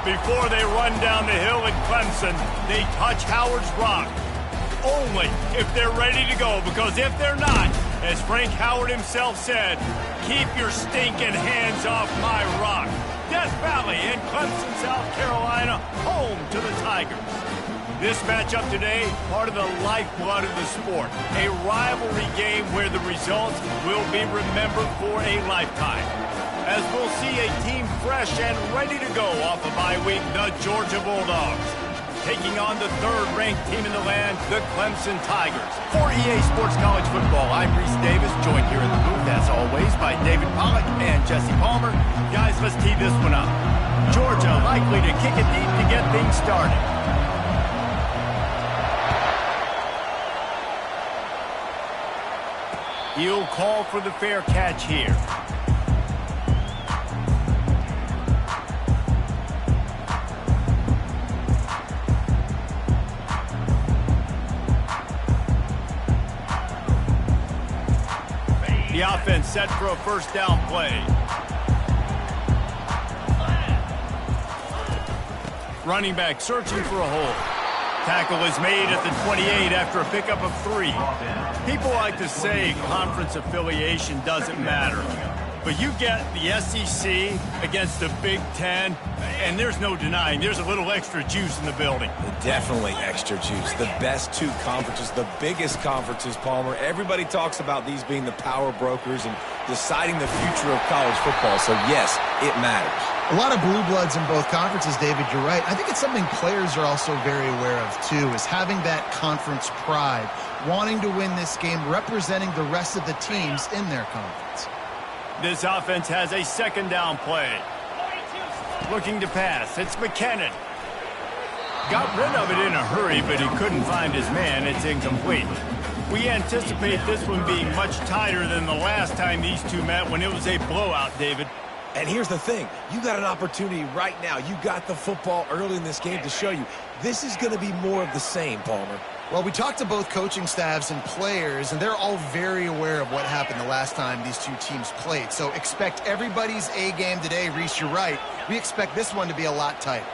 Before they run down the hill at Clemson, they touch Howard's rock. Only if they're ready to go, because if they're not, as Frank Howard himself said, keep your stinking hands off my rock. Death Valley in Clemson, South Carolina, home to the Tigers. This matchup today, part of the lifeblood of the sport. A rivalry game where the results will be remembered for a lifetime. As we'll see a team fresh and ready to go off a bye week, the Georgia Bulldogs. Taking on the third-ranked team in the land, the Clemson Tigers. For EA Sports College Football, I'm Reese Davis, joined here in the booth, as always, by David Pollack and Jesse Palmer. Guys, let's tee this one up. Georgia likely to kick it deep to get things started. He'll call for the fair catch here. The offense set for a first down play. Running back searching for a hole. Tackle is made at the 28 after a pickup of 3. People like to say conference affiliation doesn't matter. But you get the SEC against the Big Ten, and there's no denying there's a little extra juice in the building. Definitely extra juice. The best two conferences, the biggest conferences, Palmer. Everybody talks about these being the power brokers and deciding the future of college football. So, yes, it matters. A lot of blue bloods in both conferences, David, you're right. I think it's something players are also very aware of, too, is having that conference pride, wanting to win this game, representing the rest of the teams in their conference. This offense has a second down play. Looking to pass. It's McKinnon. Got rid of it in a hurry, but he couldn't find his man. It's incomplete. We anticipate this one being much tighter than the last time these two met when it was a blowout, David. And here's the thing. You got an opportunity right now. You got the football early in this game to show you. This is going to be more of the same, Palmer. Well, we talked to both coaching staffs and players, and they're all very aware of what happened the last time these two teams played. So expect everybody's A game today. Reese, you're right. We expect this one to be a lot tighter.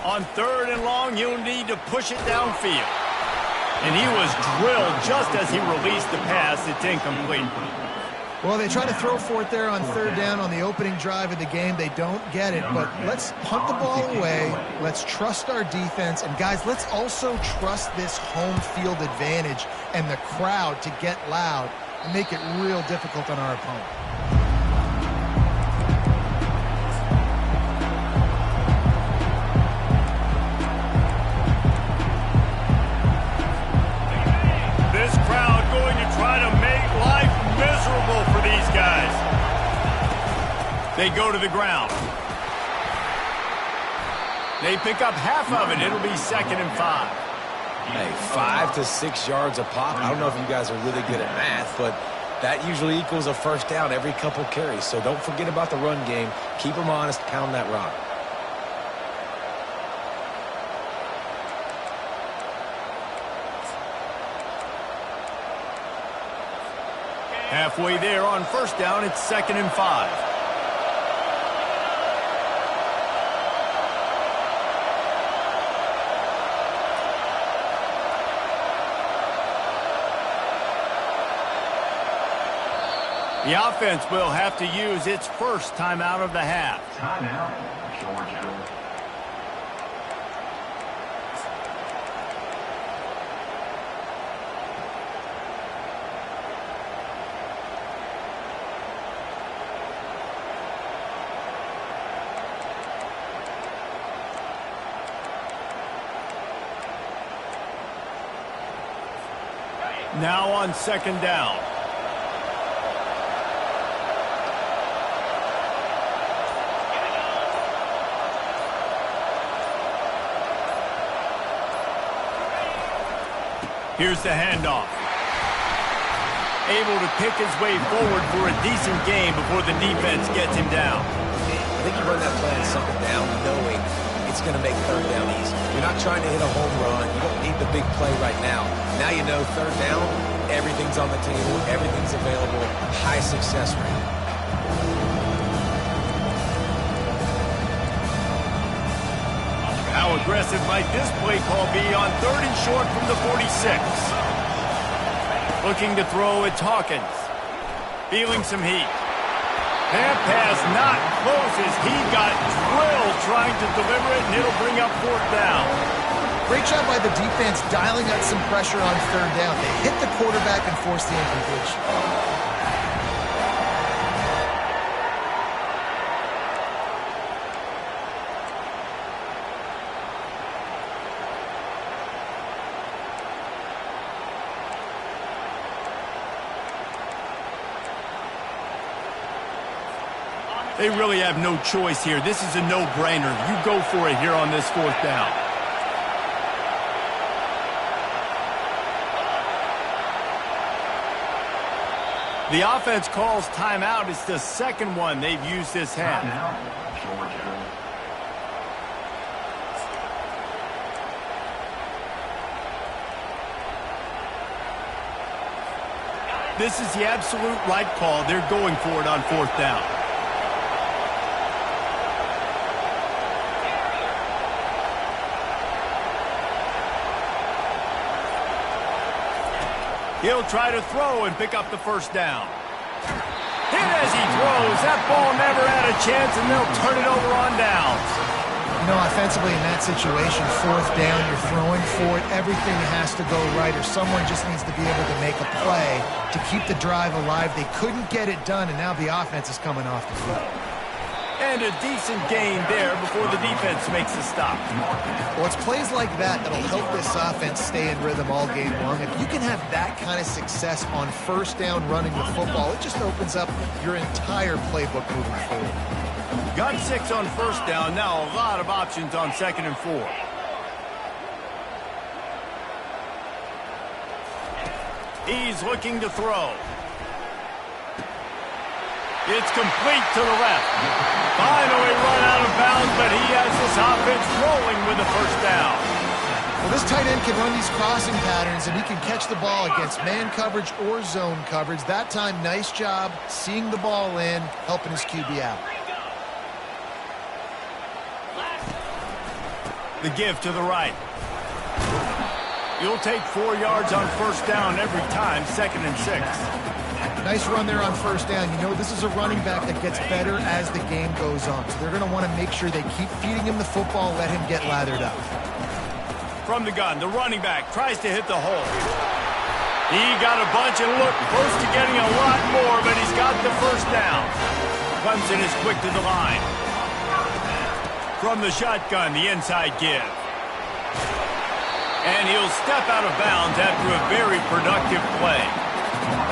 On third and long, you'll need to push it downfield. And he was drilled just as he released the pass. It's incomplete. Well, they try to throw for it there on third down on the opening drive of the game. They don't get it, but let's punt the ball away. Let's trust our defense. And, guys, let's also trust this home field advantage and the crowd to get loud and make it real difficult on our opponent. This crowd going to try to make life miserable for these guys. They go to the ground. They pick up half of it. It'll be 2nd and 5. Hey, 5 to 6 yards a pop. I don't know if you guys are really good at math, but that usually equals a first down every couple carries. So don't forget about the run game. Keep them honest. Pound that rock. Halfway there on first down, it's 2nd and 5. The offense will have to use its first timeout of the half. Timeout, Georgia. Now on 2nd down. Here's the handoff. Able to pick his way forward for a decent game before the defense gets him down. I think you run that play and second down knowing it's going to make third down easy. You're not trying to hit a home run. You don't need the big play right now. Now you know third down, everything's on the table, everything's available, high success rate. aggressive might this play call be on 3rd and short from the 46? Looking to throw, it's Hawkins. Feeling some heat. That pass not close as he got drilled trying to deliver it, and it'll bring up 4th down. Great job by the defense dialing out some pressure on 3rd down. They hit the quarterback and forced the incompletion. They really have no choice here. This is a no-brainer. You go for it here on this 4th down. The offense calls timeout. It's the 2nd one they've used this half. This is the absolute right call. They're going for it on 4th down. He'll try to throw and pick up the 1st down. Hit as he throws. That ball never had a chance, and they'll turn it over on downs. You know, offensively in that situation, 4th down, you're throwing for it. Everything has to go right, or someone just needs to be able to make a play to keep the drive alive. They couldn't get it done, and now the offense is coming off the field. And a decent gain there before the defense makes a stop. Well, it's plays like that that'll help this offense stay in rhythm all game long. If you can have that kind of success on 1st down running the football, it just opens up your entire playbook moving forward. Got 6 on 1st down. Now a lot of options on 2nd and 4. He's looking to throw. It's complete to the left. Finally run out of bounds, but he has this offense rolling with the 1st down. Well, this tight end can run these crossing patterns, and he can catch the ball against man coverage or zone coverage. That time, nice job seeing the ball in, helping his QB out. The give to the right. You'll take 4 yards on 1st down every time, 2nd and 6. Nice run there on 1st down. You know, this is a running back that gets better as the game goes on. So they're going to want to make sure they keep feeding him the football, let him get lathered up. From the gun, the running back tries to hit the hole. He got a bunch and looked close to getting a lot more, but he's got the 1st down. Clemson is quick to the line. From the shotgun, the inside give. And he'll step out of bounds after a very productive play.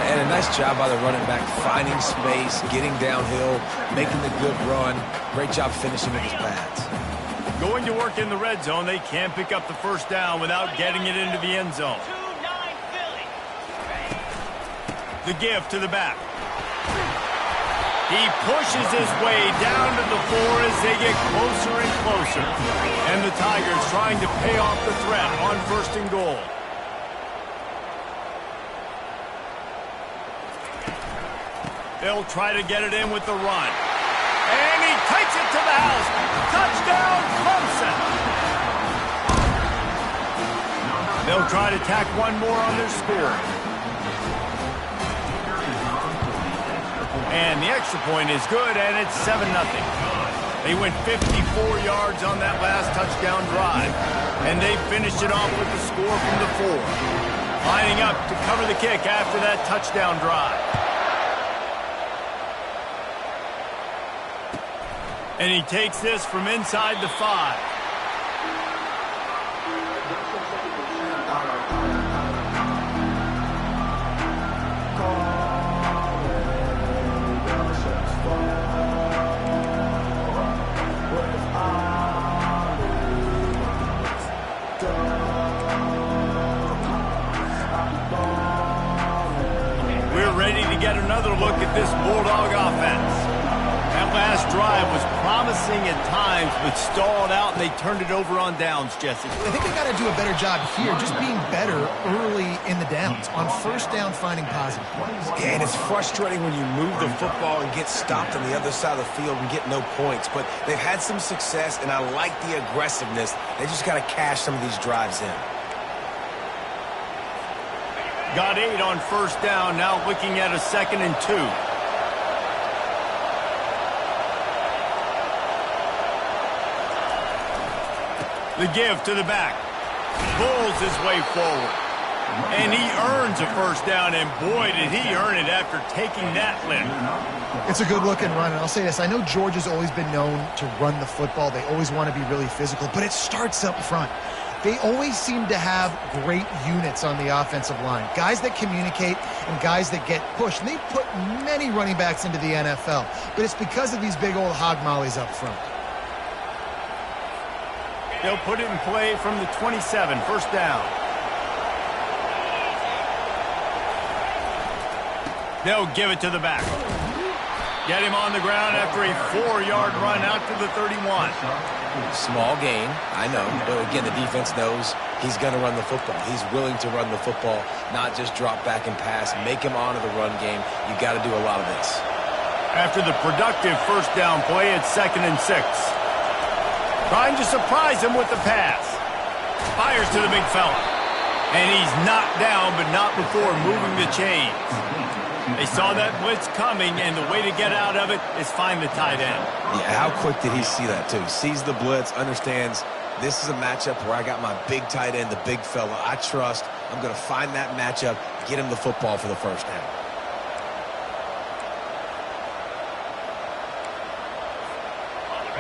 And a nice job by the running back, finding space, getting downhill, making the good run. Great job finishing with his pads. Going to work in the red zone, they can't pick up the 1st down without getting it into the end zone. The give to the back. He pushes his way down to the 4 as they get closer and closer. And the Tigers trying to pay off the threat on 1st and goal. They'll try to get it in with the run. And he takes it to the house. Touchdown, Clemson. They'll try to tack one more on their score. And the extra point is good, and it's 7-0. They went 54 yards on that last touchdown drive. And they finished it off with the score from the 4. Lining up to cover the kick after that touchdown drive. And he takes this from inside the 5. We're ready to get another look at this Bulldog offense. That last drive was promising promising at times, but stalled out, and they turned it over on downs, Jesse. I think they got to do a better job here, just being better early in the downs, on first down finding positive plays. Yeah, and it's frustrating when you move the football and get stopped on the other side of the field and get no points. But they've had some success, and I like the aggressiveness. They just got to cash some of these drives in. Got 8 on first down, now looking at a 2nd and 2. The give to the back. Pulls his way forward. And he earns a first down, and boy, did he earn it after taking that lift. It's a good-looking run, and I'll say this. I know Georgia's always been known to run the football. They always want to be really physical, but it starts up front. They always seem to have great units on the offensive line. Guys that communicate and guys that get pushed. And they've put many running backs into the NFL, but it's because of these big old hog mollies up front. They'll put it in play from the 27, first down. They'll give it to the back. Get him on the ground after a 4-yard run out to the 31. Small gain, I know, but again, the defense knows he's going to run the football. He's willing to run the football, not just drop back and pass, make him honor the run game. You got to do a lot of this. After the productive first down play, it's 2nd and 6. Trying to surprise him with the pass. Fires to the big fella. And he's knocked down, but not before moving the chains. They saw that blitz coming, and the way to get out of it is find the tight end. Yeah, how quick did he see that, too? Sees the blitz, understands this is a matchup where I got my big tight end, the big fella I trust. I'm going to find that matchup, get him the football for the first down.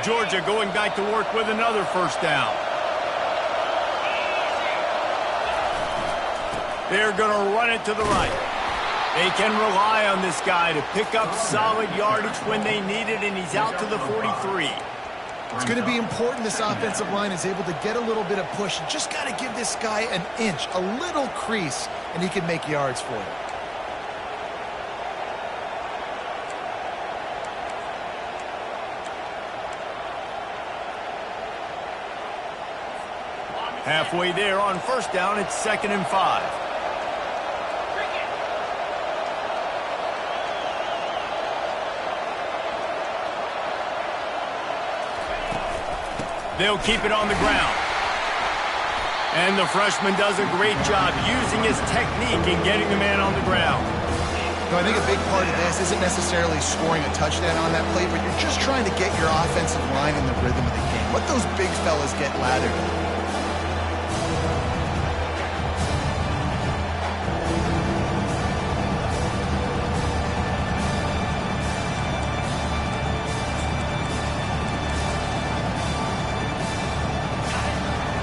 Georgia going back to work with another first down. They're going to run it to the right. They can rely on this guy to pick up solid yardage when they need it, and he's out to the 43. It's going to be important this offensive line is able to get a little bit of push. You just got to give this guy an inch, a little crease, and he can make yards for you. Halfway there on first down, it's 2nd and 5. They'll keep it on the ground. And the freshman does a great job using his technique and getting the man on the ground. No, I think a big part of this isn't necessarily scoring a touchdown on that play, but you're just trying to get your offensive line in the rhythm of the game. Let those big fellas get lathered.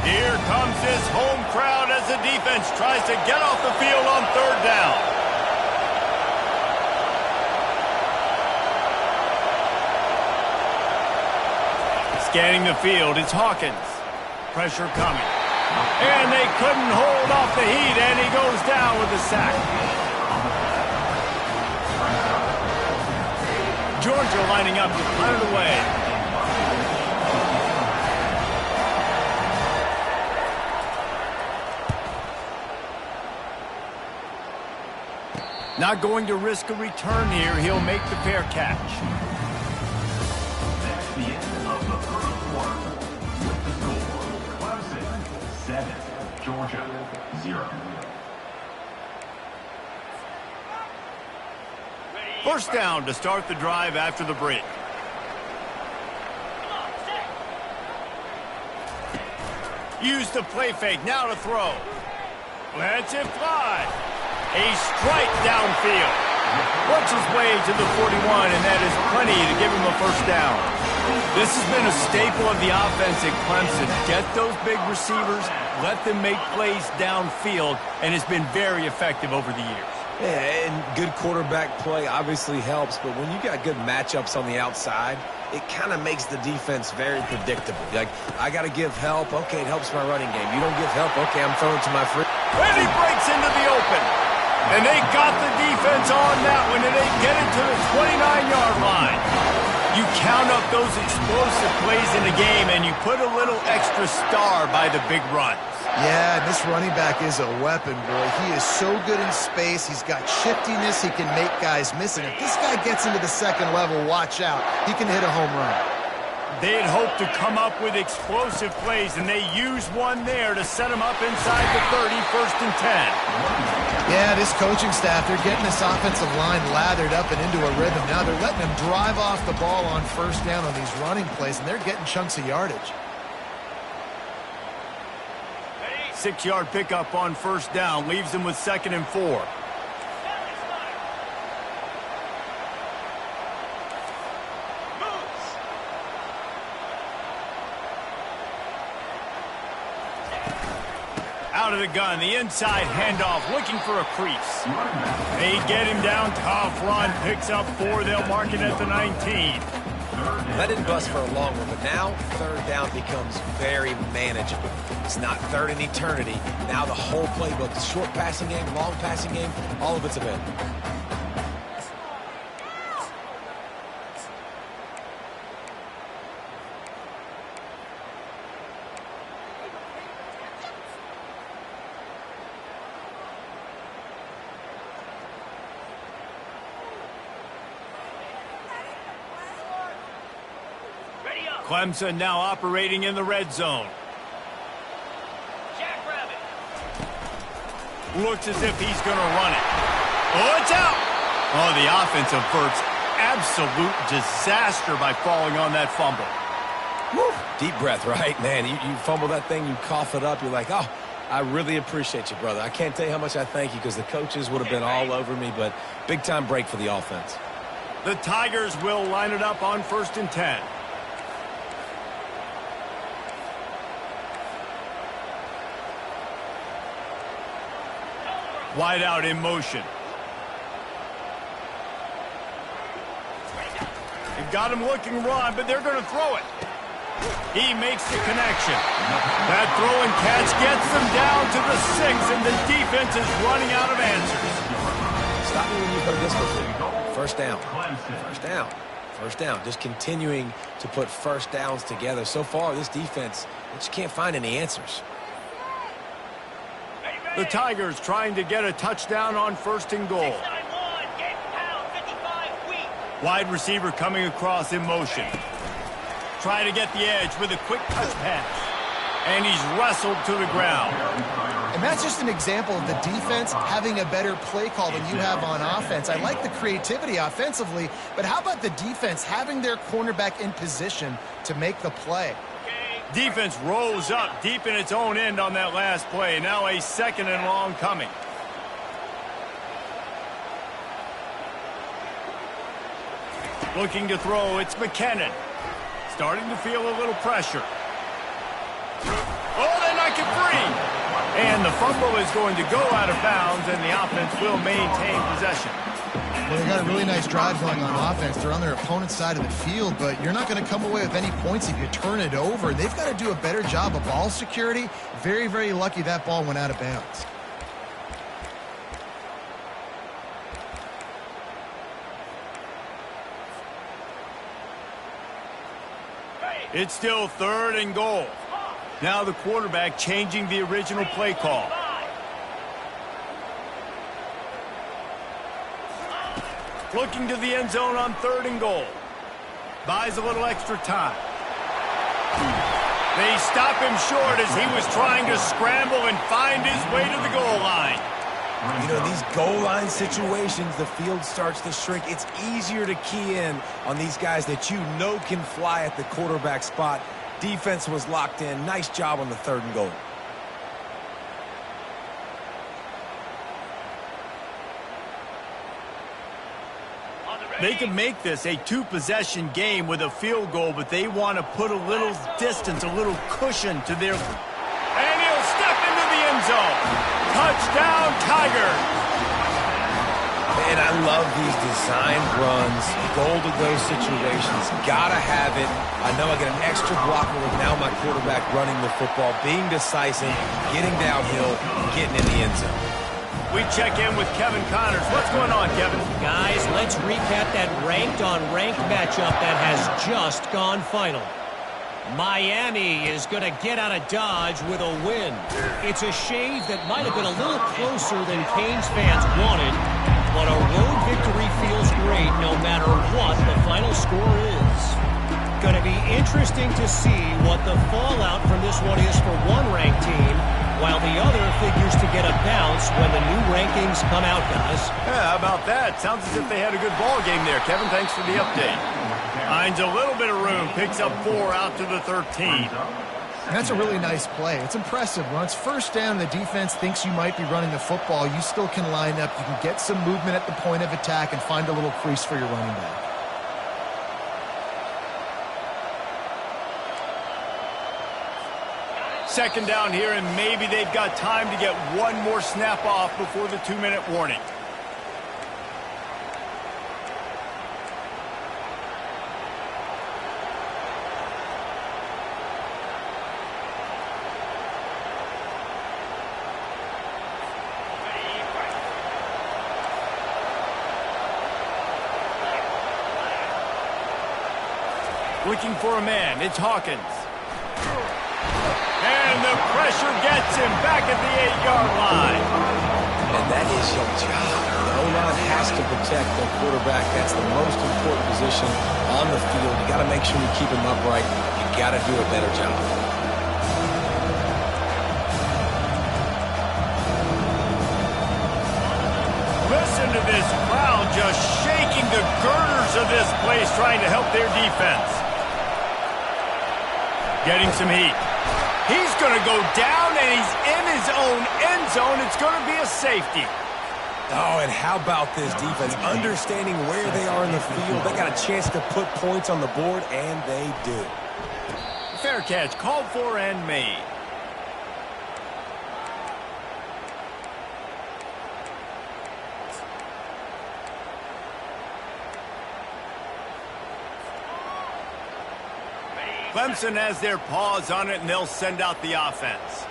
Here comes his home crowd as the defense tries to get off the field on third down. Scanning the field, it's Hawkins. Pressure coming. And they couldn't hold off the heat, and he goes down with a sack. Georgia lining up to punt it away. Not going to risk a return here. He'll make the fair catch. That's the end of the first quarter. With the score, Clemson 7, Georgia 0. First down to start the drive after the break. Use the play fake. Now to throw. Lets it fly. A strike downfield. Works his way to the 41, and that is plenty to give him a first down. This has been a staple of the offense at Clemson. Get those big receivers, let them make plays downfield, and it's been very effective over the years. Yeah, and good quarterback play obviously helps, but when you got good matchups on the outside, it kind of makes the defense very predictable. Like, I got to give help. Okay, it helps my running game. You don't give help. Okay, I'm throwing to my free. And he breaks into the open. And they got the defense on that one, and they get it to the 29-yard line. You count up those explosive plays in the game, and you put a little extra star by the big runs. Yeah, this running back is a weapon, boy. He is so good in space. He's got shiftiness. He can make guys miss. And if this guy gets into the second level, watch out. He can hit a home run. They had hoped to come up with explosive plays, and they used one there to set them up inside the 30, 1st and 10. Yeah, this coaching staff, they're getting this offensive line lathered up and into a rhythm. Now they're letting them drive off the ball on 1st down on these running plays, and they're getting chunks of yardage. 6-yard pickup on 1st down leaves them with 2nd and 4. Out of the gun, the inside handoff, looking for a crease. They get him down, tough run, picks up 4. They'll mark it at the 19. That didn't bust for a long one, but now 3rd down becomes very manageable. It's not 3rd in eternity. Now the whole playbook, the short passing game, long passing game, all of it's available. Clemson now operating in the red zone. Looks as if he's going to run it. Oh, it's out! Oh, the offense averts absolute disaster by falling on that fumble. Woo. Deep breath, right? Man, you fumble that thing, you cough it up, you're like, oh, I really appreciate you, brother. I can't tell you how much I thank you because the coaches would have been all over me, but big-time break for the offense. The Tigers will line it up on 1st and 10. Wide out in motion. They've got him looking run, but they're going to throw it. He makes the connection. That throw and catch gets them down to the 6, and the defense is running out of answers. Stop me when you've heard this before. 1st down. 1st down. 1st down. Just continuing to put 1st downs together. So far, this defense, they just can't find any answers. The Tigers trying to get a touchdown on 1st and goal. Wide receiver coming across in motion. Trying to get the edge with a quick touch pass. And he's wrestled to the ground. And that's just an example of the defense having a better play call than you have on offense. I like the creativity offensively, but how about the defense having their cornerback in position to make the play? Defense rose up deep in its own end on that last play. Now a 2nd and long coming. Looking to throw, it's McKinnon. Starting to feel a little pressure. Oh, they knock it free. And the fumble is going to go out of bounds, and the offense will maintain possession. Well, they got a really nice drive going on offense. They're on their opponent's side of the field, but you're not going to come away with any points if you turn it over. They've got to do a better job of ball security. Very, very lucky that ball went out of bounds. It's still 3rd and goal. Now the quarterback changing the original play call. Looking to the end zone on 3rd and goal. Buys a little extra time. They stop him short as he was trying to scramble and find his way to the goal line. You know, these goal line situations, the field starts to shrink. It's easier to key in on these guys that you know can fly at the quarterback spot. Defense was locked in. Nice job on the 3rd and goal. They can make this a 2-possession game with a field goal, but they want to put a little distance, a little cushion to their... And he'll step into the end zone. Touchdown, Tigers. Man, I love these design runs, goal-to-go situations. Gotta have it. I know I get an extra blocker with now my quarterback running the football, being decisive, getting downhill, getting in the end zone. we check in with Kevin Connors. What's going on, Kevin? Guys, let's recap that ranked-on-ranked matchup that has just gone final. Miami is going to get out of Dodge with a win. It's a shave that might have been a little closer than Canes fans wanted, but a road victory feels great no matter what the final score is. Going to be interesting to see what the fallout from this one is for one ranked team, while the other figures to get a bounce when the new rankings come out, guys. Yeah, how about that? Sounds as if they had a good ball game there. Kevin, thanks for the update. Finds a little bit of room, picks up 4 out to the 13. That's a really nice play. It's impressive. When it's first down, the defense thinks you might be running the football. You still can line up. You can get some movement at the point of attack and find a little crease for your running back. Second down here, and maybe they've got time to get one more snap off before the 2-minute warning. Looking for a man. It's Hawkins. And the pressure gets him back at the 8-yard line. And that is your job. The O-line has to protect their quarterback. That's the most important position on the field. You got to make sure you keep him upright. You got to do a better job. Listen to this crowd just shaking the girders of this place, trying to help their defense. Getting some heat. He's going to go down, and he's in his own end zone. It's going to be a safety. Oh, and how about this defense? Understanding where they are in the field. They got a chance to put points on the board, and they do. Fair catch, called for and made. Clemson has their paws on it, and they'll send out the offense.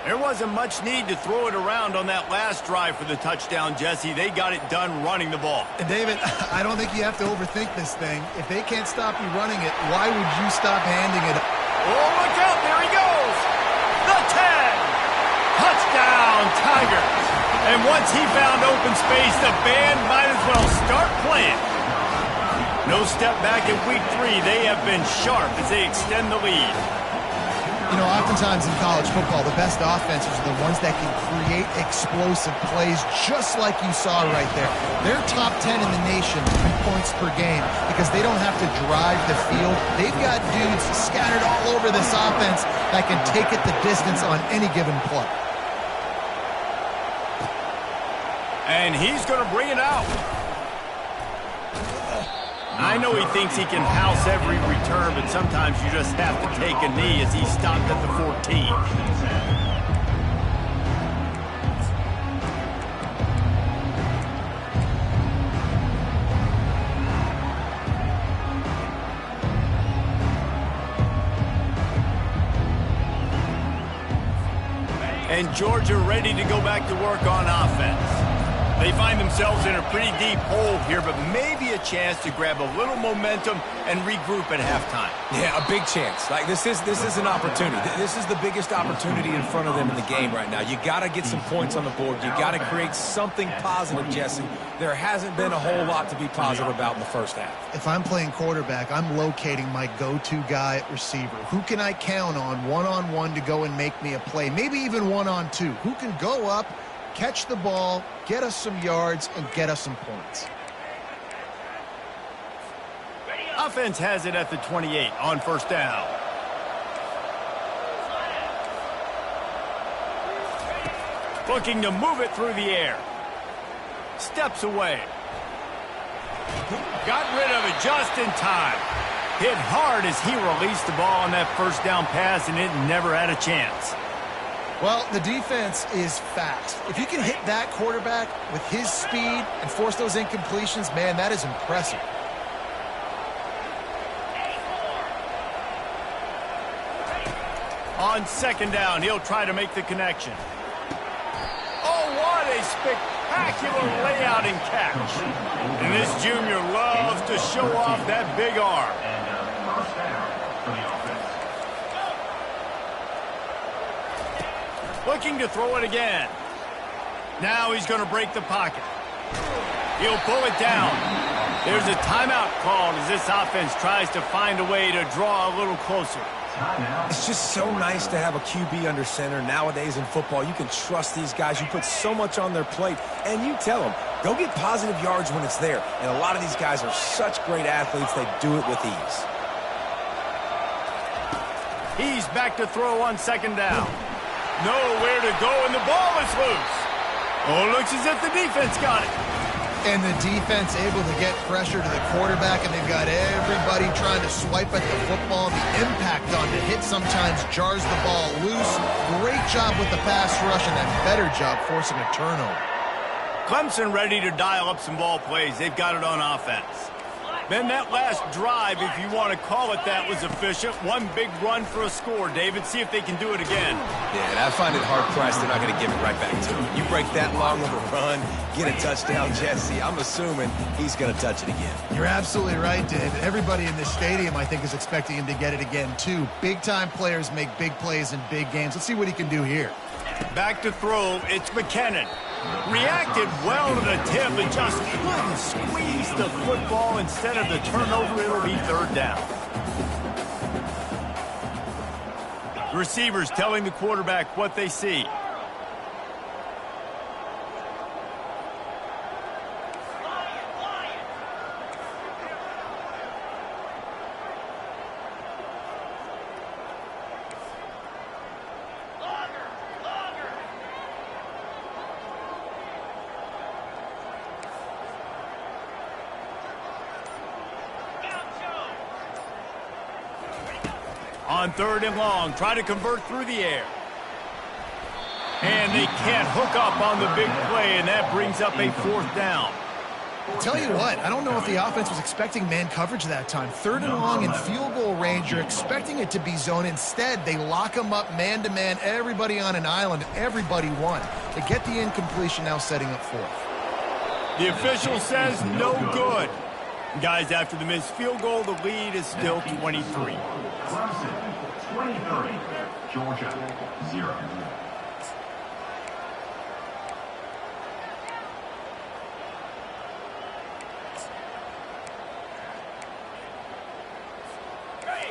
There wasn't much need to throw it around on that last drive for the touchdown, Jesse. They got it done running the ball. And David, I don't think you have to overthink this thing. If they can't stop you running it, why would you stop handing it? Oh, look out. There he goes. The 10. Touchdown, Tigers. And once he found open space, the band might as well start playing. No step back in week 3. They have been sharp as they extend the lead. You know, oftentimes in college football, the best offenses are the ones that can create explosive plays just like you saw right there. They're top 10 in the nation in points per game because they don't have to drive the field. They've got dudes scattered all over this offense that can take it the distance on any given play. And he's going to bring it out. I know he thinks he can house every return, but sometimes you just have to take a knee as he stopped at the 14. And Georgia ready to go back to work on offense. They find themselves in a pretty deep hole here, but maybe a chance to grab a little momentum and regroup at halftime. Yeah, a big chance. Like this is an opportunity. This is the biggest opportunity in front of them in the game right now. You got to get some points on the board. You got to create something positive, Jesse. There hasn't been a whole lot to be positive about in the first half. If I'm playing quarterback, I'm locating my go-to guy at receiver. Who can I count on one-on-one to go and make me a play? Maybe even one-on-two. Who can go up, catch the ball, get us some yards, and get us some points. Offense has it at the 28 on first down. Looking to move it through the air. Steps away. Got rid of it just in time. Hit hard as he released the ball on that first down pass, and it never had a chance. Well, the defense is fast. If you can hit that quarterback with his speed and force those incompletions, man, that is impressive. On second down, he'll try to make the connection. Oh, what a spectacular layout and catch. And this junior loves to show off that big arm. And first down for the offense. Looking to throw it again. Now he's going to break the pocket. He'll pull it down. There's a timeout called as this offense tries to find a way to draw a little closer. It's just so nice to have a QB under center. Nowadays in football, you can trust these guys. You put so much on their plate, and you tell them, go get positive yards when it's there. And a lot of these guys are such great athletes, they do it with ease. He's back to throw on second down. Nowhere to go, and the ball is loose. Oh, looks as if the defense got it. And the defense able to get pressure to the quarterback, and they've got everybody trying to swipe at the football. The impact on the hit sometimes jars the ball loose. Great job with the pass rush, and that better job forcing a turnover. Clemson ready to dial up some ball plays. They've got it on offense. Then that last drive, if you want to call it that, was efficient. One big run for a score. David, see if they can do it again. Yeah, and I find it hard-pressed they're not going to give it right back to him. You break that long of a run, get a touchdown, Jesse, I'm assuming he's going to touch it again. You're absolutely right, David. Everybody in this stadium, I think, is expecting him to get it again, too. Big-time players make big plays in big games. Let's see what he can do here. Back to throw, it's McKinnon. Reacted well to the tip and just couldn't squeeze the football. Instead of the turnover, it'll be third down. The receivers telling the quarterback what they see. On third and long, try to convert through the air. And they can't hook up on the big play, and that brings up a fourth down. I'll tell you what, I don't know if the offense was expecting man coverage that time. Third and long in field goal range, you're expecting it to be zone. Instead, they lock them up man-to-man, everybody on an island, everybody won. They get the incompletion, now setting up fourth. The official says no good. Guys, after the missed field goal, the lead is still 23. Clemson 23, Georgia 0.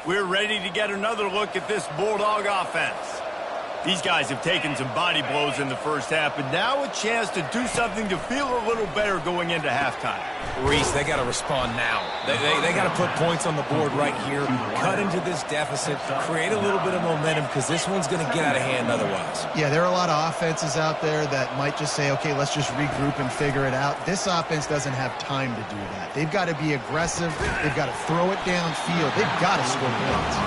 We're ready to get another look at this Bulldog offense. These guys have taken some body blows in the first half, but now a chance to do something to feel a little better going into halftime. Reese, they got to respond now. They got to put points on the board right here, cut into this deficit, create a little bit of momentum, because this one's going to get out of hand otherwise. Yeah, there are a lot of offenses out there that might just say, okay, let's just regroup and figure it out. This offense doesn't have time to do that. They've got to be aggressive. They've got to throw it downfield. They've got to score points.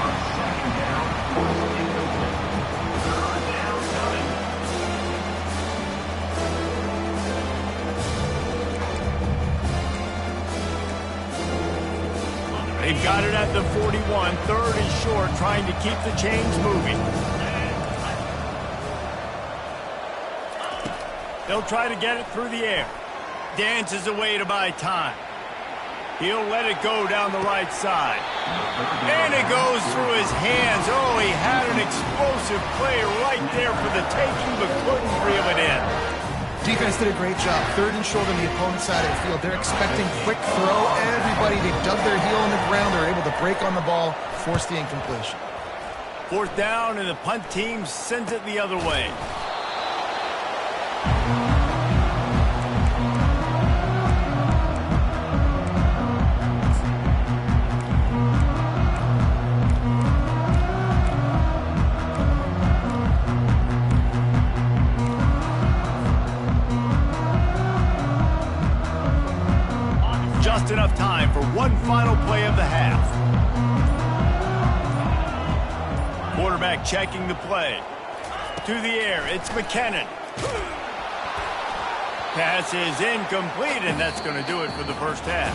They've got it at the 41, third and short, trying to keep the chains moving. They'll try to get it through the air. Dances away to buy time. He'll let it go down the right side. And it goes through his hands. Oh, he had an explosive play right there for the taking, but couldn't reel it in. Defense did a great job. Third and short on the opponent's side of the field. They're expecting quick throw. Everybody, they dug their heel in the ground. They're able to break on the ball, force the incompletion. Fourth down, and the punt team sends it the other way. Just enough time for one final play of the half. Quarterback checking the play. To the air, it's McKinnon. Pass is incomplete, and that's going to do it for the first half.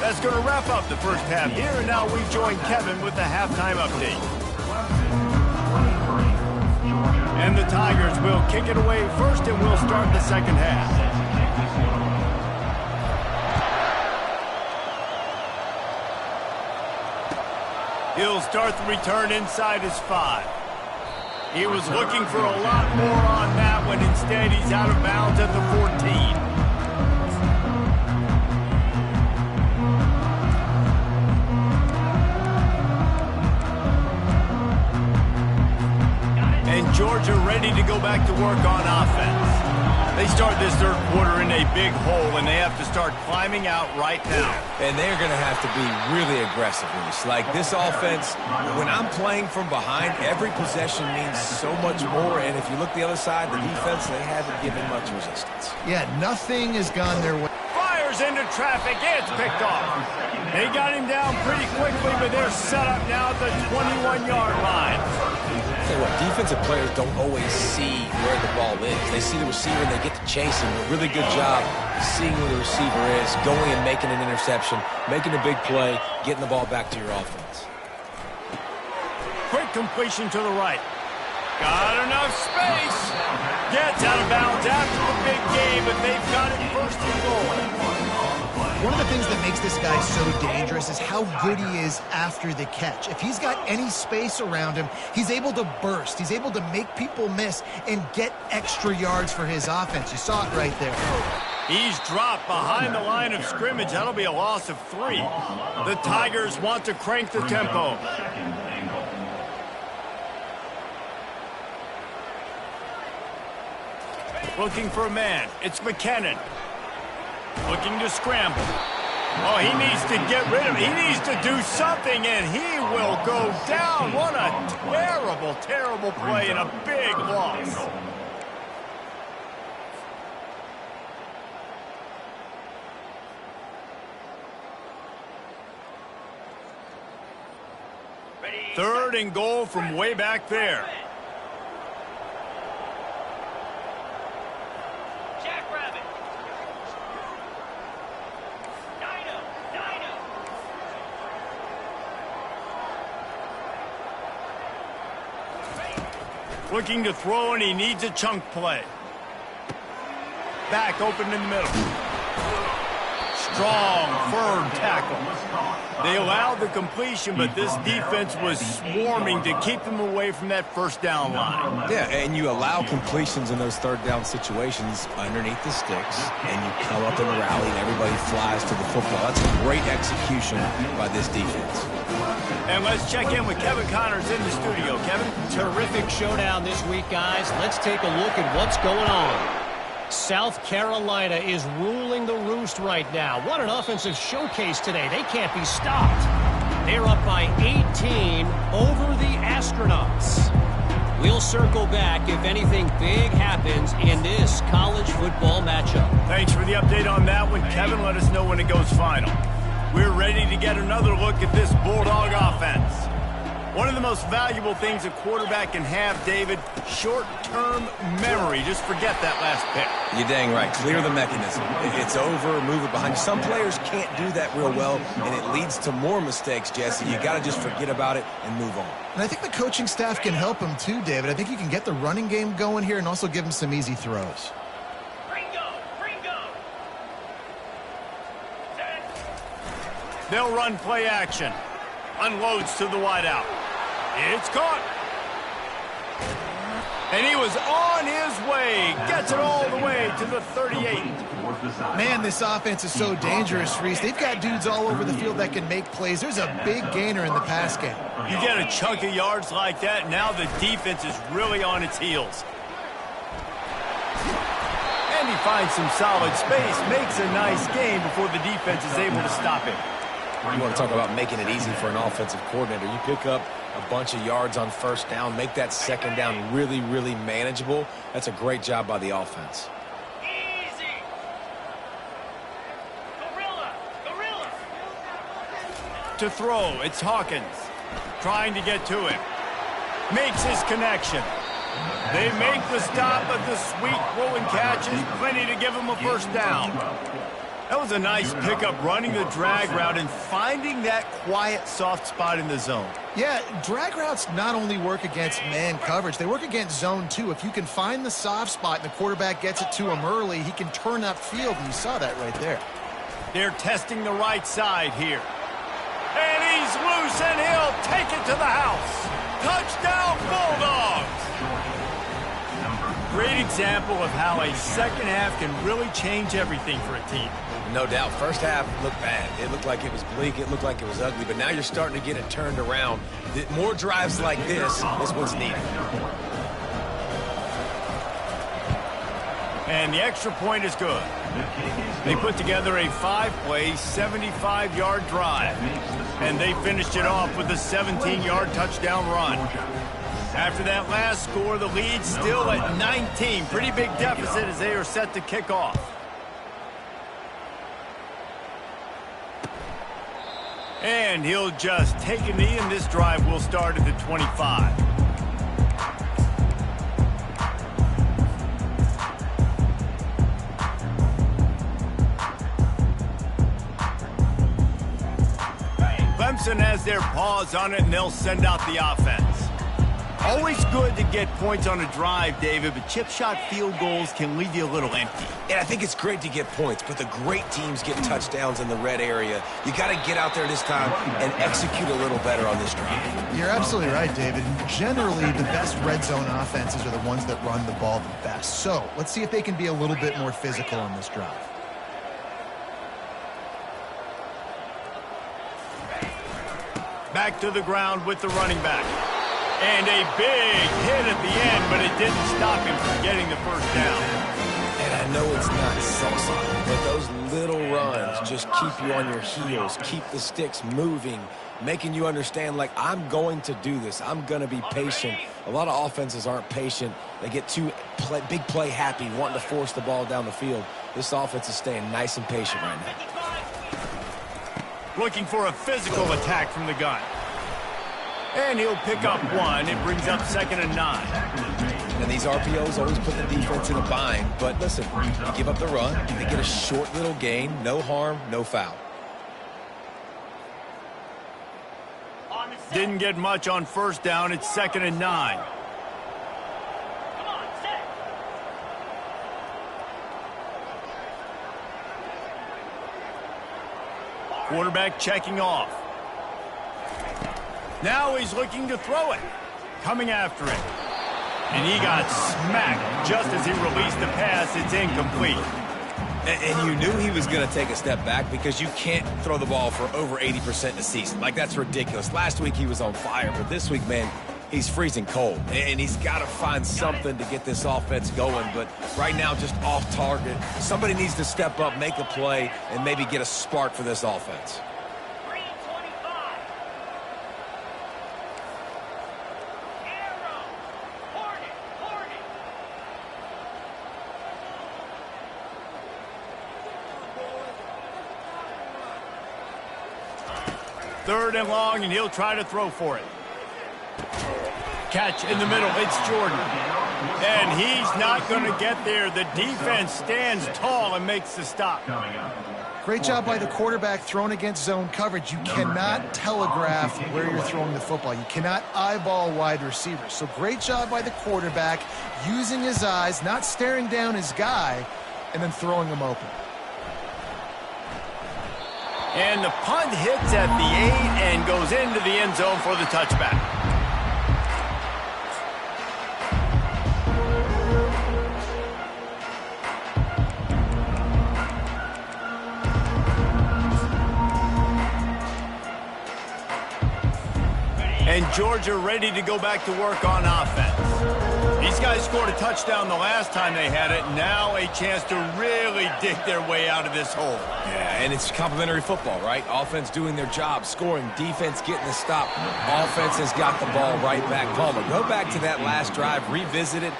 That's going to wrap up the first half here, and now we join Kevin with the halftime update. And the Tigers will kick it away first, and we'll start the second half. He'll start the return inside his 5. He was looking for a lot more on that one. Instead, he's out of bounds at the 14. And Georgia ready to go back to work on offense. They start this third quarter in a big hole, and they have to start climbing out right now. And they're going to have to be really aggressive, Reese. Like this offense, when I'm playing from behind, every possession means so much more. And if you look the other side, the defense, they haven't given much resistance. Yeah, nothing has gone their way. Fires into traffic. It's picked off. They got him down pretty quickly, but they're set up now at the 21-yard line. Tell you what, defensive players don't always see where the ball is. They see the receiver and they get to chase him. A really good job seeing where the receiver is, going and making an interception, making a big play, getting the ball back to your offense. Quick completion to the right. Got enough space. Gets out of bounds after the big game, but they've got it first and goal. One of the things that makes this guy so dangerous is how good he is after the catch. If he's got any space around him, he's able to burst. He's able to make people miss and get extra yards for his offense. You saw it right there. He's dropped behind the line of scrimmage. That'll be a loss of 3. The Tigers want to crank the tempo. Looking for a man. It's McKinnon. Looking to scramble. Oh, he needs to get rid of it. He needs to do something, and he will go down. What a terrible, terrible play and a big loss. Third and goal from way back there. Looking to throw, and he needs a chunk play. Back open in the middle. Strong, firm tackle. They allowed the completion, but this defense was swarming to keep them away from that first down line. Yeah, and you allow completions in those third down situations underneath the sticks, and you come up in a rally, and everybody flies to the football. That's a great execution by this defense. And let's check in with Kevin Connors in the studio. Kevin? Terrific showdown this week, guys. Let's take a look at what's going on. South Carolina is ruling the roost right now. What an offensive showcase today. They can't be stopped. They're up by 18 over the Astronauts. We'll circle back if anything big happens in this college football matchup. Thanks for the update on that one, Kevin. Let us know when it goes final. We're ready to get another look at this Bulldog offense. One of the most valuable things a quarterback can have, David, short-term memory. Just forget that last pick. You're dang right. Clear the mechanism. It's over, move it behind you. Some players can't do that real well, and it leads to more mistakes, Jesse. You got to just forget about it and move on. And I think the coaching staff can help him too, David. I think you can get the running game going here and also give him some easy throws. They'll run play action. Unloads to the wideout. It's caught. And he was on his way. Gets it all the way to the 38. Man, this offense is so dangerous, Reese. They've got dudes all over the field that can make plays. There's a big gainer in the pass game. You get a chunk of yards like that, now the defense is really on its heels. And he finds some solid space. Makes a nice gain before the defense is able to stop him. You want to talk about making it easy for an offensive coordinator. You pick up a bunch of yards on first down, make that second down really, really manageable. That's a great job by the offense. Easy. Gorilla. To throw, it's Hawkins. Trying to get to him. Makes his connection. They make the stop, but the sweet throw and catch is plenty to give him a first down. That was a nice pickup, running the drag route and finding that quiet, soft spot in the zone. Yeah, drag routes not only work against man coverage, they work against zone too. If you can find the soft spot and the quarterback gets it to him early, he can turn upfield, and you saw that right there. They're testing the right side here. And he's loose, and he'll take it to the house. Touchdown, Bulldogs! Great example of how a second half can really change everything for a team. No doubt. First half looked bad. It looked like it was bleak. It looked like it was ugly. But now you're starting to get it turned around. More drives like this one's needed. And the extra point is good. They put together a 5-play, 75-yard drive. And they finished it off with a 17-yard touchdown run. After that last score, the lead's still at 19. Pretty big deficit as they are set to kick off. And he'll just take a knee, and this drive will start at the 25. Clemson has their paws on it, and they'll send out the offense. Always good to get points on a drive, David, but chip shot field goals can leave you a little empty. And I think it's great to get points, but the great teams get touchdowns in the red area. You got to get out there this time and execute a little better on this drive. You're absolutely right, David. Generally, the best red zone offenses are the ones that run the ball the best. So let's see if they can be a little bit more physical on this drive. Back to the ground with the running back. And a big hit at the end, but it didn't stop him from getting the first down. And I know it's not salsa, but those little runs just keep you on your heels, keep the sticks moving, making you understand, like, I'm going to do this. I'm going to be patient. A lot of offenses aren't patient. They get too big play happy, wanting to force the ball down the field. This offense is staying nice and patient right now. Looking for a physical attack from the gun. And he'll pick up one. It brings up 2nd and 9. And these RPOs always put the defense in a bind. But listen, you give up the run, they get a short little gain, no harm, no foul. Didn't get much on first down. It's 2nd and 9. Quarterback checking off. Now he's looking to throw it. Coming after it. And he got smacked just as he released the pass. It's incomplete. And you knew he was going to take a step back because you can't throw the ball for over 80% in a season. Like, that's ridiculous. Last week he was on fire, but this week, man, he's freezing cold. And he's got to find something to get this offense going. But right now, just off target. Somebody needs to step up, make a play, and maybe get a spark for this offense. Third and long, and he'll try to throw for it. Catch in the middle. It's Jordan. And he's not going to get there. The defense stands tall and makes the stop. Great job by the quarterback thrown against zone coverage. You cannot telegraph where you're throwing the football. You cannot eyeball wide receivers. So great job by the quarterback using his eyes, not staring down his guy, and then throwing him open. And the punt hits at the 8 and goes into the end zone for the touchback. And Georgia ready to go back to work on offense. These guys scored a touchdown the last time they had it. Now a chance to really dig their way out of this hole. Yeah, and it's complimentary football, right? Offense doing their job, scoring, defense getting the stop. Offense has got the ball right back. Palmer, go back to that last drive, revisit it,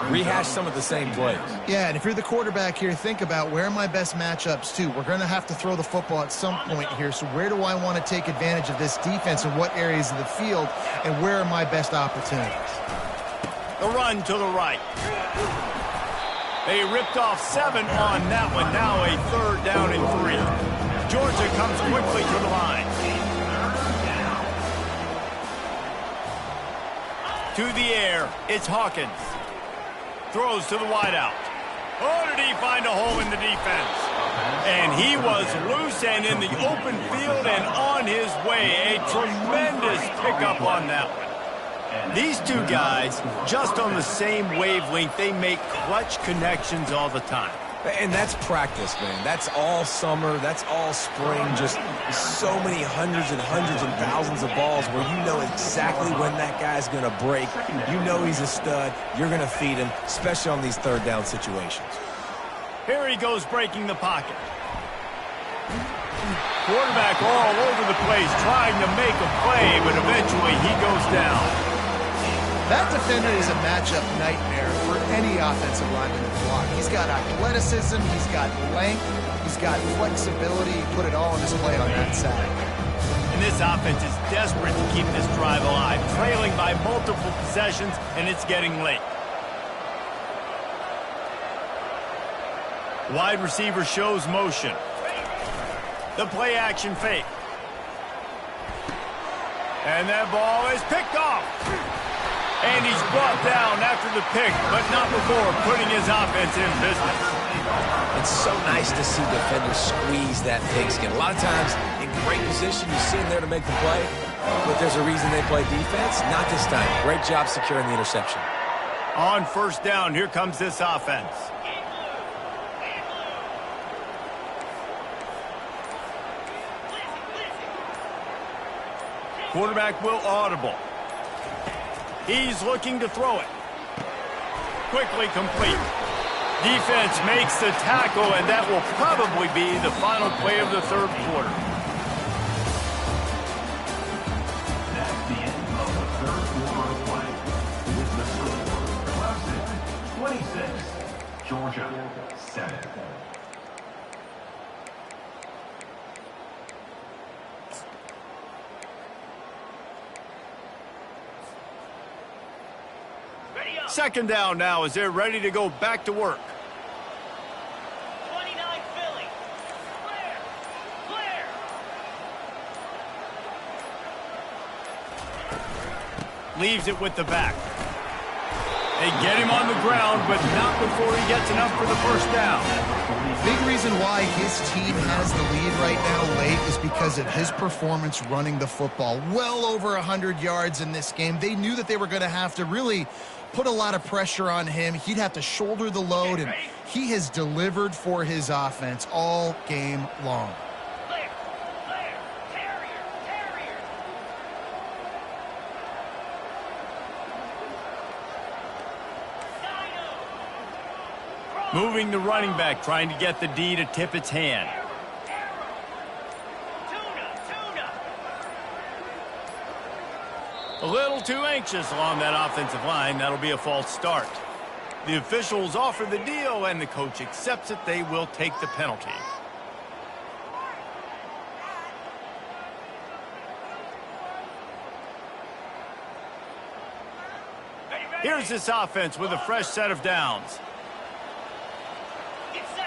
rehash some of the same plays. Yeah, and if you're the quarterback here, think about where are my best matchups too. We're going to have to throw the football at some point here, so where do I want to take advantage of this defense and what areas of the field, and where are my best opportunities? The run to the right. They ripped off 7 on that one. Now a 3rd down and 3. Georgia comes quickly to the line. To the air, it's Hawkins. Throws to the wideout. Oh, did he find a hole in the defense? And he was loose and in the open field and on his way. A tremendous pickup on that one. These two guys, just on the same wavelength, they make clutch connections all the time. And that's practice, man. That's all summer. That's all spring. Just so many hundreds and thousands of balls where you know exactly when that guy's going to break. You know he's a stud. You're going to feed him, especially on these 3rd down situations. Here he goes breaking the pocket. Quarterback all over the place trying to make a play, but eventually he goes down. That defender is a matchup nightmare for any offensive lineman to block. He's got athleticism, he's got length, he's got flexibility. He put it all on display on that side. And this offense is desperate to keep this drive alive, trailing by multiple possessions, and it's getting late. Wide receiver shows motion. The play action fake. And that ball is picked off. And he's brought down after the pick, but not before putting his offense in business. It's so nice to see defenders squeeze that pigskin. A lot of times, in great position, you see him there to make the play, but there's a reason they play defense. Not this time. Great job securing the interception. On 1st down, here comes this offense. Quarterback will audible. He's looking to throw it. Quickly complete. Defense makes the tackle, and that will probably be the final play of the 3rd quarter. That's the end of the 3rd quarter of play. With the score, Clemson 26, Georgia 7. Second down now as they're ready to go back to work. 29 Philly. Clear. Leaves it with the back. They get him on the ground, but not before he gets enough for the 1st down. Big reason why his team has the lead right now late is because of his performance running the football. Well over 100 yards in this game. They knew that they were going to have to really put a lot of pressure on him. He'd have to shoulder the load, and he has delivered for his offense all game long. Moving the running back, trying to get the D to tip its hand. A little too anxious along that offensive line. That'll be a false start. The officials offer the deal, and the coach accepts it. They will take the penalty. Here's this offense with a fresh set of downs.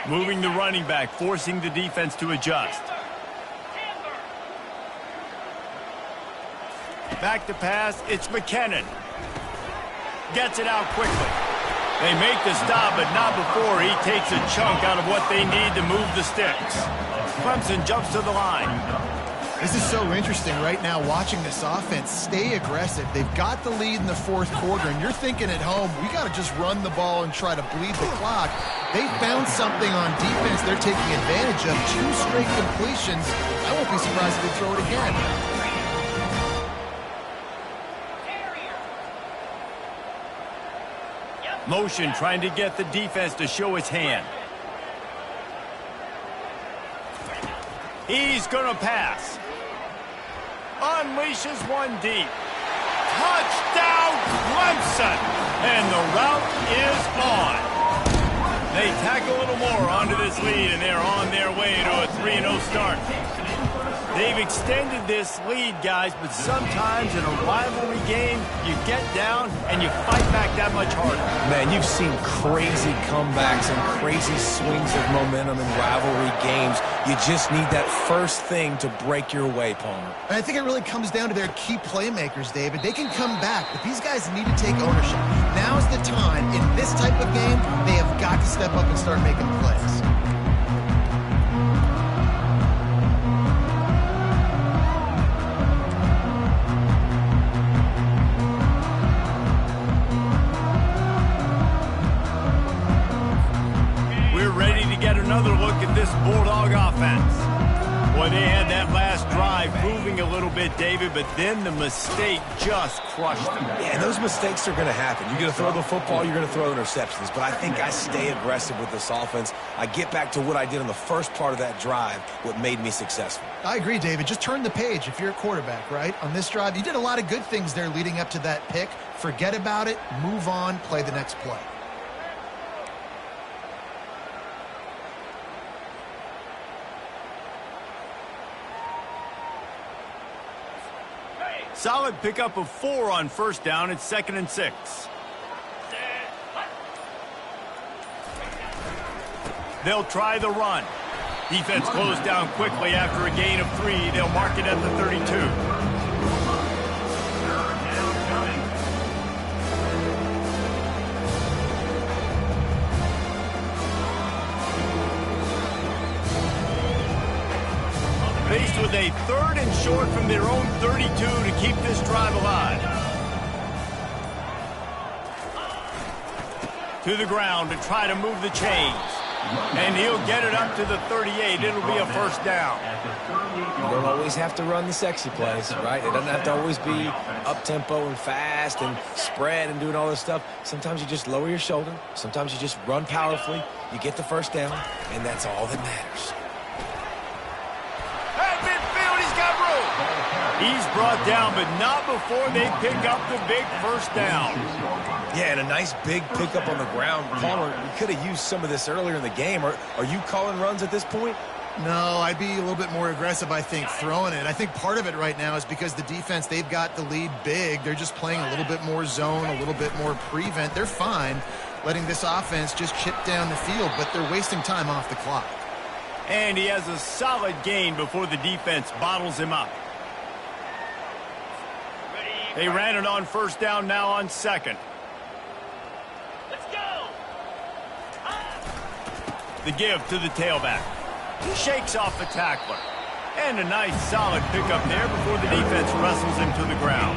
Moving the running back, forcing the defense to adjust. Back to pass, it's McKinnon. Gets it out quickly. They make the stop, but not before he takes a chunk out of what they need to move the sticks. Clemson jumps to the line. This is so interesting right now, watching this offense stay aggressive. They've got the lead in the 4th quarter, and you're thinking at home, we got to just run the ball and try to bleed the clock. They found something on defense they're taking advantage of. 2 straight completions. I won't be surprised if they throw it again. Motion, trying to get the defense to show its hand. He's going to pass. Unleashes one deep. Touchdown, Clemson! And the route is on. They tack a little more onto this lead, and they're on their way to a 3-0 start. They've extended this lead, guys, but sometimes in a rivalry game, you get down and you fight back that much harder. Man, you've seen crazy comebacks and crazy swings of momentum in rivalry games. You just need that first thing to break your way, Palmer. And I think it really comes down to their key playmakers, David. They can come back, but these guys need to take ownership. Now's the time. In this type of game, they have got to step up and start making plays. Another look at this Bulldog offense. Boy, they had that last drive moving a little bit, David, but then the mistake just crushed them. Yeah, and those mistakes are going to happen. You're going to throw the football, you're going to throw interceptions, but I think I stay aggressive with this offense. I get back to what I did on the first part of that drive, what made me successful. I agree, David. Just turn the page if you're a quarterback, right? On this drive, you did a lot of good things there leading up to that pick. Forget about it, move on, play the next play. Solid pickup of 4 on first down. It's 2nd and 6. They'll try the run. Defense closed down quickly after a gain of 3. They'll mark it at the 32. Faced with a 3rd and short from their own 32 to keep this drive alive. To the ground to try to move the chains. And he'll get it up to the 38. It'll be a first down. You don't always have to run the sexy plays, right? It doesn't have to always be up-tempo and fast and spread and doing all this stuff. Sometimes you just lower your shoulder. Sometimes you just run powerfully. You get the first down, and that's all that matters. He's brought down, but not before they pick up the big first down. Yeah, and a nice big pickup on the ground. Palmer, you could have used some of this earlier in the game. Are you calling runs at this point? No, I'd be a little bit more aggressive, I think, throwing it. I think part of it right now is because the defense, they've got the lead big. They're just playing a little bit more zone, a little bit more prevent. They're fine letting this offense just chip down the field, but they're wasting time off the clock. And he has a solid gain before the defense bottles him up. They ran it on first down, now on 2nd. Let's go! The give to the tailback. Shakes off the tackler. And a nice solid pickup there before the defense wrestles him to the ground.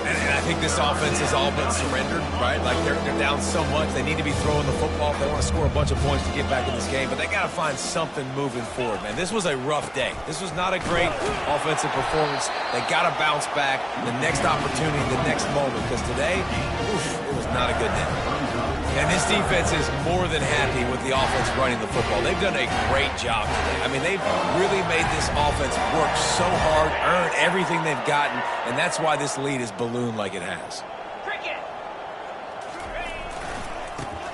And I think this offense is all but surrendered, right? Like they're down so much, they need to be throwing the football if they want to score a bunch of points to get back in this game, but they got to find something moving forward, man. This was a rough day. This was not a great offensive performance. They got to bounce back the next opportunity, the next moment, because today, it was not a good day. And this defense is more than happy with the offense running the football. They've done a great job today. I mean, they've really made this offense work so hard, earn everything they've gotten, and that's why this lead is ballooned like it has.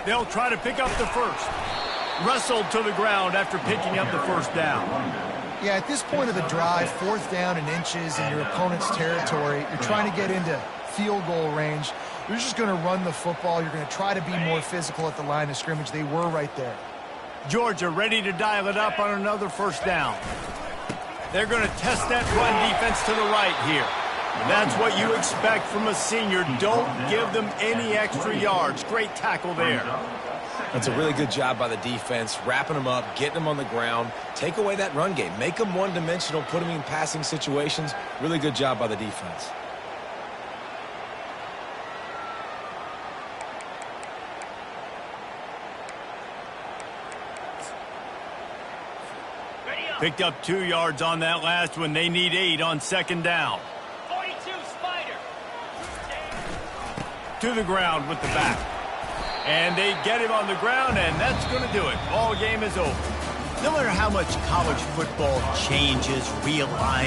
They'll try to pick up the first. Wrestled to the ground after picking up the first down. Yeah, at this point of the drive, 4th down and inches in your opponent's territory, you're trying to get into field goal range. You're just going to run the football. You're going to try to be more physical at the line of scrimmage. They were right there. Georgia ready to dial it up on another first down. They're going to test that run defense to the right here. That's what you expect from a senior. Don't give them any extra yards. Great tackle there. That's a really good job by the defense, wrapping them up, getting them on the ground. Take away that run game. Make them one-dimensional, put them in passing situations. Really good job by the defense. Picked up 2 yards on that last one. They need 8 on 2nd down. 42, Spider. To the ground with the back. And they get him on the ground, and that's going to do it. Ball game is over. No matter how much college football changes, realigns,